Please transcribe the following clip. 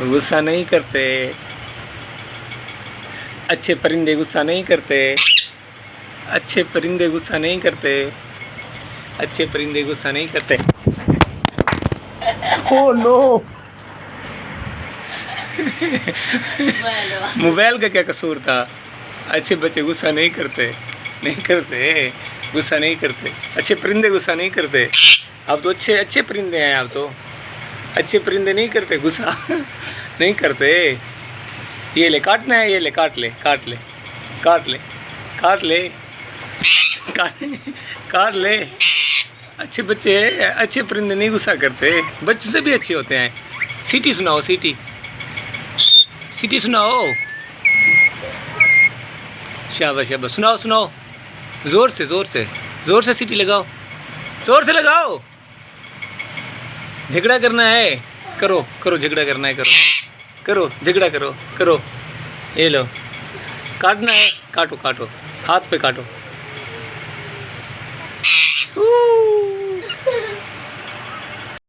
गुस्सा नहीं करते। अच्छे परिंदे गुस्सा नहीं करते। अच्छे परिंदे गुस्सा नहीं करते। अच्छे परिंदे गुस्सा नहीं करते। Oh no. मोबाइल का क्या कसूर था? अच्छे बच्चे गुस्सा नहीं करते। नहीं करते, गुस्सा नहीं करते। अच्छे परिंदे गुस्सा नहीं करते। आप तो अच्छे अच्छे परिंदे हैं। आप तो अच्छे परिंदे नहीं करते गुस्सा। नहीं करते। ये ले, काटना है, ये ले, काट ले, काट ले, काट ले, काट ले, काट ले। अच्छे बच्चे, अच्छे परिंदे नहीं गुस्सा करते। बच्चों से भी अच्छे होते हैं। सीटी सुनाओ, सीटी, सीटी सुनाओ। शाबाश शाबाश, सुनाओ सुनाओ, जोर से जोर से, जोर से सीटी लगाओ, जोर से लगाओ। झगड़ा करना है, करो करो, झगड़ा करना है, करो करो, झगड़ा करो करो। ये लो, काटना है, काटो काटो, हाथ पे काटो।